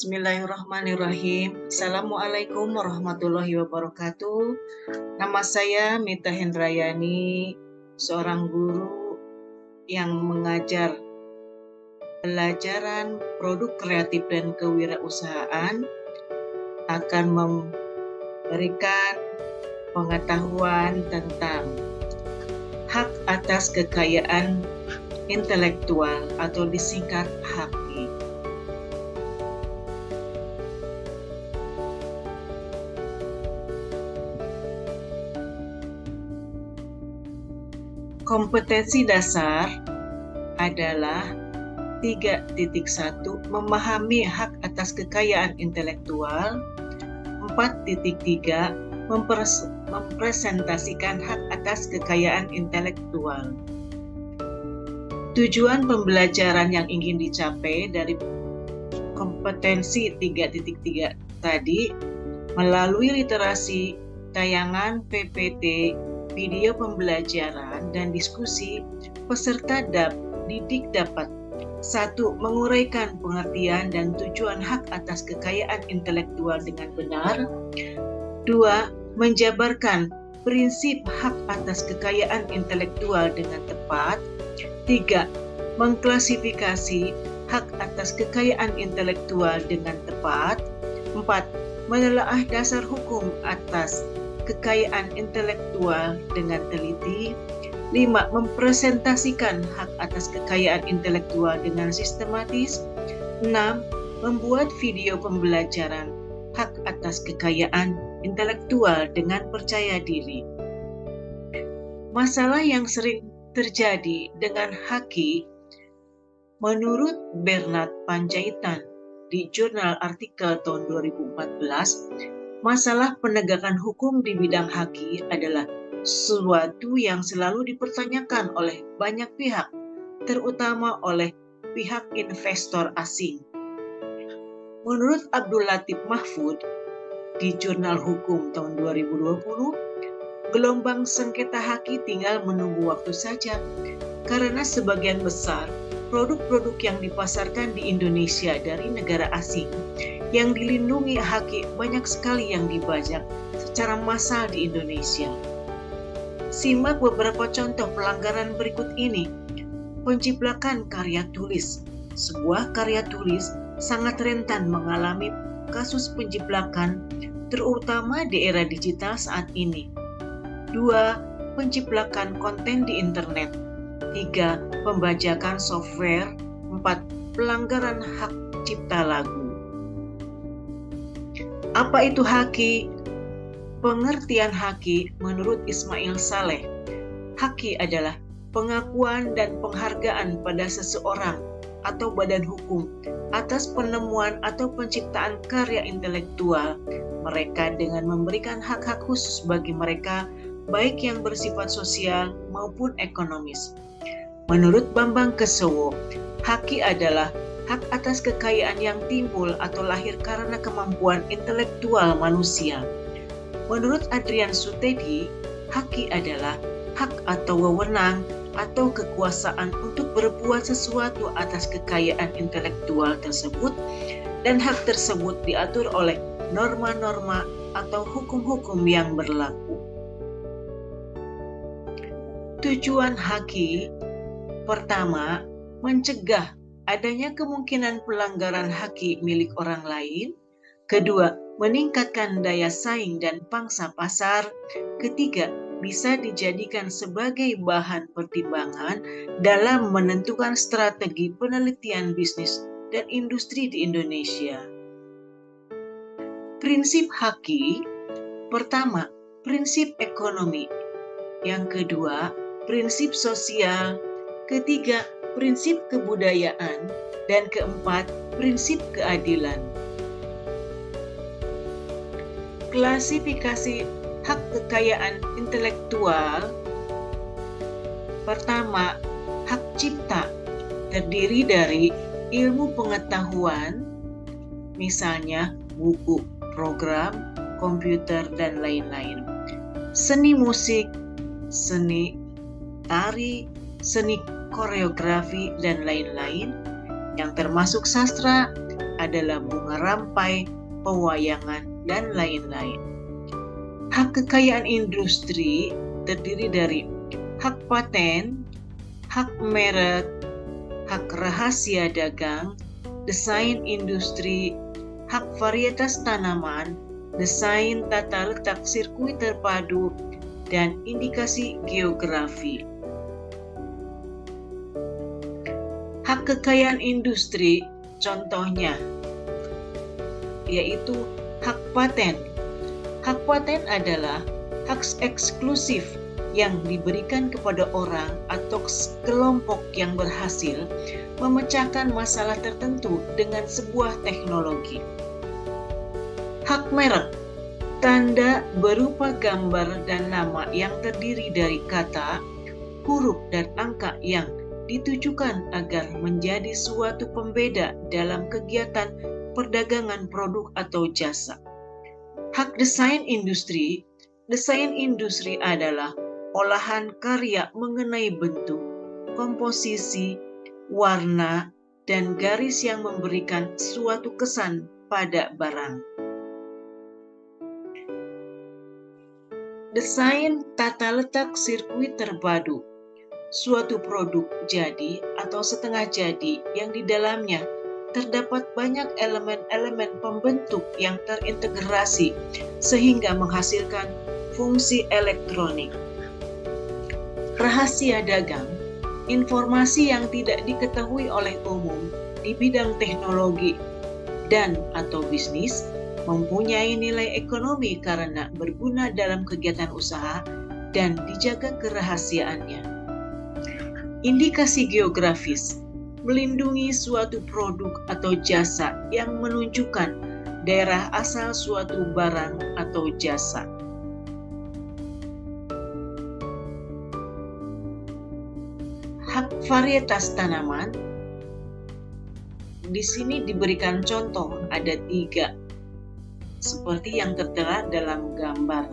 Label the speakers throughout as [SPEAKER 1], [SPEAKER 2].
[SPEAKER 1] Bismillahirrahmanirrahim. Assalamualaikum warahmatullahi wabarakatuh. Nama saya Mita Hendrayani, seorang guru yang mengajar pelajaran produk kreatif dan kewirausahaan, akan memberikan pengetahuan tentang hak atas kekayaan intelektual atau disingkat HAKI. Kompetensi dasar adalah 3.1 memahami hak atas kekayaan intelektual, 4.3 mempresentasikan hak atas kekayaan intelektual. Tujuan pembelajaran yang ingin dicapai dari kompetensi 3.3 tadi melalui literasi, tayangan PPT, video pembelajaran, dan diskusi, peserta didik dapat 1. Menguraikan pengertian dan tujuan hak atas kekayaan intelektual dengan benar. 2. Menjabarkan prinsip hak atas kekayaan intelektual dengan tepat. 3. Mengklasifikasi hak atas kekayaan intelektual dengan tepat. 4. Menelaah dasar hukum atas kekayaan intelektual dengan teliti. 5. Mempresentasikan hak atas kekayaan intelektual dengan sistematis. 6. Membuat video pembelajaran hak atas kekayaan intelektual dengan percaya diri. Masalah yang sering terjadi dengan HAKI menurut Bernard Panjaitan di jurnal artikel tahun 2014, masalah penegakan hukum di bidang HAKI adalah sesuatu yang selalu dipertanyakan oleh banyak pihak, terutama oleh pihak investor asing. Menurut Abdul Latif Mahfud di Jurnal Hukum tahun 2020, gelombang sengketa HAKI tinggal menunggu waktu saja, karena sebagian besar produk-produk yang dipasarkan di Indonesia dari negara asing yang dilindungi HAKI banyak sekali yang dibajak secara massal di Indonesia. Simak beberapa contoh pelanggaran berikut ini. Penciplakan karya tulis. Sebuah karya tulis sangat rentan mengalami kasus penciplakan, terutama di era digital saat ini. 2. Penciplakan konten di internet. 3. Pembajakan software. 4. Pelanggaran hak cipta lagu. Apa itu HAKI? Pengertian HAKI menurut Ismail Saleh, HAKI adalah pengakuan dan penghargaan pada seseorang atau badan hukum atas penemuan atau penciptaan karya intelektual mereka dengan memberikan hak-hak khusus bagi mereka, baik yang bersifat sosial maupun ekonomis. Menurut Bambang Kesowo, HAKI adalah hak atas kekayaan yang timbul atau lahir karena kemampuan intelektual manusia. Menurut Adrian Sutedi, HAKI adalah hak atau wewenang atau kekuasaan untuk berbuat sesuatu atas kekayaan intelektual tersebut, dan hak tersebut diatur oleh norma-norma atau hukum-hukum yang berlaku. Tujuan HAKI: pertama, mencegah adanya kemungkinan pelanggaran HAKI milik orang lain. Kedua, meningkatkan daya saing dan pangsa pasar. Ketiga, bisa dijadikan sebagai bahan pertimbangan dalam menentukan strategi penelitian bisnis dan industri di Indonesia. Prinsip HAKI: pertama, prinsip ekonomi. Yang kedua, prinsip sosial. Ketiga, prinsip kebudayaan. Dan keempat, prinsip keadilan. Klasifikasi hak kekayaan intelektual. Pertama, hak cipta terdiri dari ilmu pengetahuan, misalnya buku, program, komputer, dan lain-lain. Seni musik, seni tari, seni koreografi, dan lain-lain, yang termasuk sastra, adalah bunga rampai, pewayangan, dan lain-lain. Hak kekayaan industri terdiri dari hak paten, hak merek, hak rahasia dagang, desain industri, hak varietas tanaman, desain tata letak sirkuit terpadu, dan indikasi geografi. Hak kekayaan industri contohnya yaitu hak paten. Hak paten adalah hak eksklusif yang diberikan kepada orang atau kelompok yang berhasil memecahkan masalah tertentu dengan sebuah teknologi. Hak merek, tanda berupa gambar dan nama yang terdiri dari kata, huruf, dan angka yang ditujukan agar menjadi suatu pembeda dalam kegiatan perdagangan produk atau jasa. Hak desain industri adalah olahan karya mengenai bentuk, komposisi, warna, dan garis yang memberikan suatu kesan pada barang. Desain tata letak sirkuit terpadu, suatu produk jadi atau setengah jadi yang di dalamnya terdapat banyak elemen-elemen pembentuk yang terintegrasi sehingga menghasilkan fungsi elektronik. Rahasia dagang, informasi yang tidak diketahui oleh umum di bidang teknologi dan atau bisnis, mempunyai nilai ekonomi karena berguna dalam kegiatan usaha dan dijaga kerahasiaannya. Indikasi geografis, melindungi suatu produk atau jasa yang menunjukkan daerah asal suatu barang atau jasa. Hak varietas tanaman, di sini diberikan contoh ada 3, seperti yang tertera dalam gambar.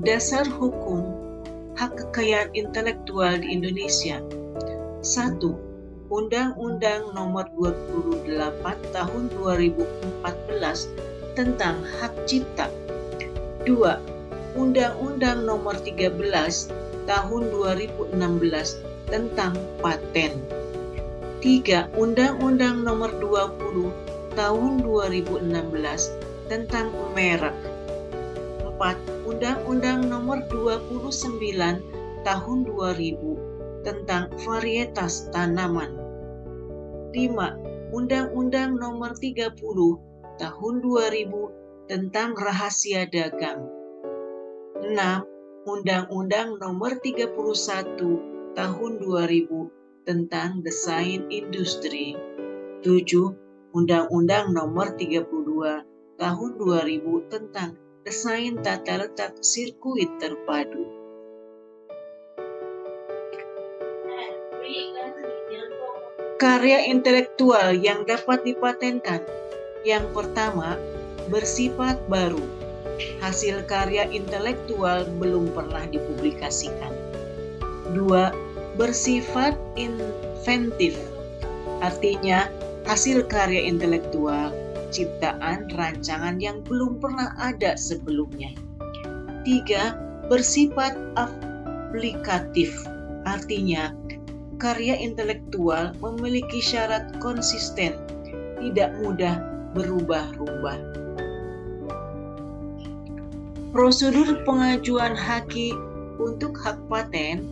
[SPEAKER 1] Dasar hukum hak kekayaan intelektual di Indonesia. 1. Undang-Undang Nomor 28 Tahun 2014 tentang Hak Cipta. 2. Undang-Undang Nomor 13 Tahun 2016 tentang Paten. 3. Undang-Undang Nomor 20 Tahun 2016 tentang Merek. 4. Undang-Undang Nomor 29 Tahun 2000 tentang Varietas Tanaman. 5. Undang-Undang Nomor 30 Tahun 2000 tentang Rahasia Dagang. 6. Undang-Undang Nomor 31 Tahun 2000 tentang Desain Industri. 7. Undang-Undang Nomor 32 Tahun 2000 tentang Desain tata letak sirkuit terpadu. Karya intelektual yang dapat dipatenkan. Yang pertama, bersifat baru. Hasil karya intelektual belum pernah dipublikasikan. 2. Bersifat inventif. Artinya, hasil karya intelektual ciptaan rancangan yang belum pernah ada sebelumnya. 3. Bersifat aplikatif, artinya karya intelektual memiliki syarat konsisten, tidak mudah berubah-ubah. Prosedur pengajuan haki untuk hak paten.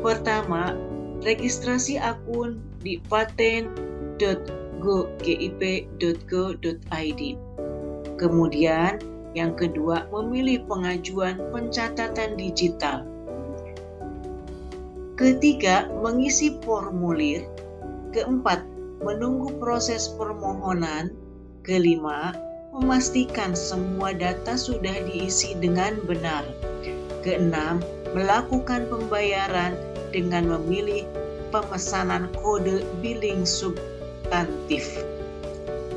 [SPEAKER 1] Pertama, registrasi akun di paten.gip.go.id. Kemudian, yang kedua, memilih pengajuan pencatatan digital. Ketiga, mengisi formulir. Keempat, menunggu proses permohonan. Kelima, memastikan semua data sudah diisi dengan benar. Keenam, melakukan pembayaran dengan memilih pemesanan kode billing substantif.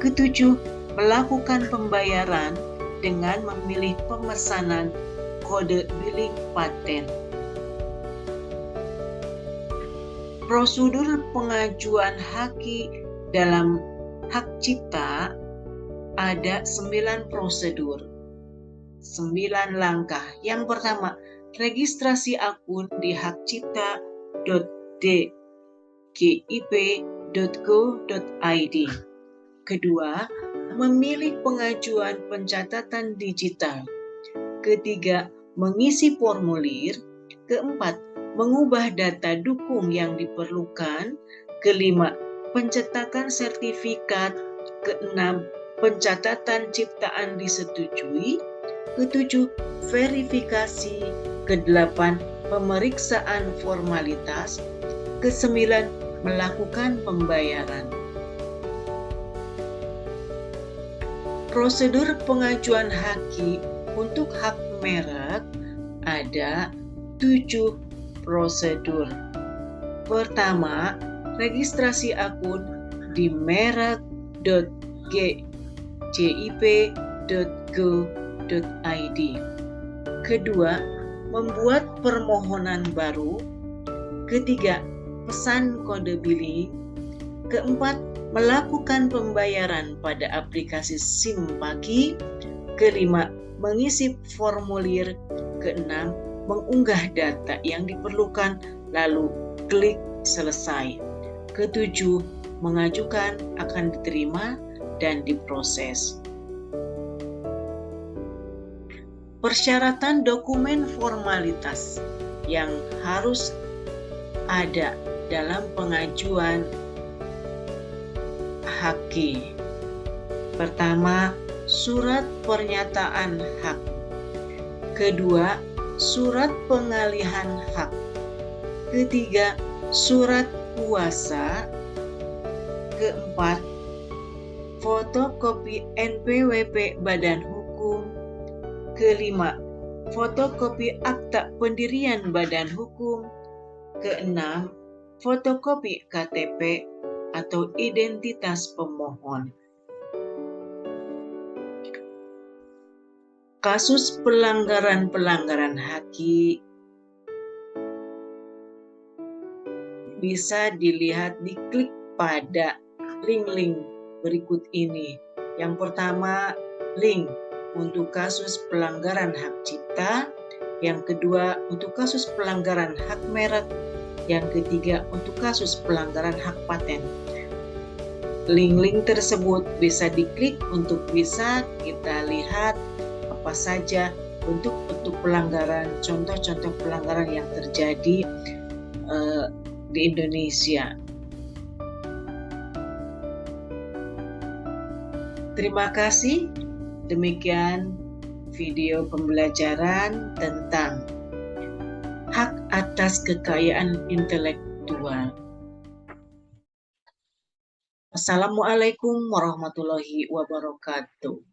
[SPEAKER 1] Ketujuh, melakukan pembayaran dengan memilih pemesanan kode billing paten. Prosedur pengajuan haki dalam hak cipta ada 9 prosedur, 9 langkah. Yang pertama, registrasi akun di hakcipta.dgip.go.id. Kedua, memilih pengajuan pencatatan digital. Ketiga, mengisi formulir. Keempat, mengubah data dukung yang diperlukan. Kelima, pencetakan sertifikat. Keenam, pencatatan ciptaan disetujui. Ketujuh, verifikasi. Kedelapan, pemeriksaan formalitas. Kesembilan, melakukan pembayaran. Prosedur pengajuan haki untuk hak merek ada 7 prosedur. Pertama, registrasi akun di merek.gcip.go.id. Kedua, membuat permohonan baru. Ketiga, pesan kode billing. Keempat, melakukan pembayaran pada aplikasi Simpaki. Kelima, mengisi formulir. Keenam, mengunggah data yang diperlukan, lalu klik selesai. Ketujuh, mengajukan akan diterima dan diproses. Persyaratan dokumen formalitas yang harus ada dalam pengajuan haki. Pertama, surat pernyataan hak. Kedua, surat pengalihan hak. Ketiga, surat kuasa. Keempat, fotokopi NPWP Badan Hukum. Kelima, fotokopi akta pendirian Badan Hukum. Keenam, fotokopi KTP atau identitas pemohon. Kasus pelanggaran haki bisa dilihat diklik pada link-link berikut ini. Yang pertama, link untuk kasus pelanggaran hak cipta. Yang kedua, untuk kasus pelanggaran hak merek. Yang ketiga, untuk kasus pelanggaran hak paten. Link-link tersebut bisa diklik untuk bisa kita lihat apa saja bentuk-bentuk pelanggaran, contoh-contoh pelanggaran yang terjadi di Indonesia. Terima kasih. Demikian video pembelajaran tentang hak atas kekayaan intelektual. Assalamualaikum warahmatullahi wabarakatuh.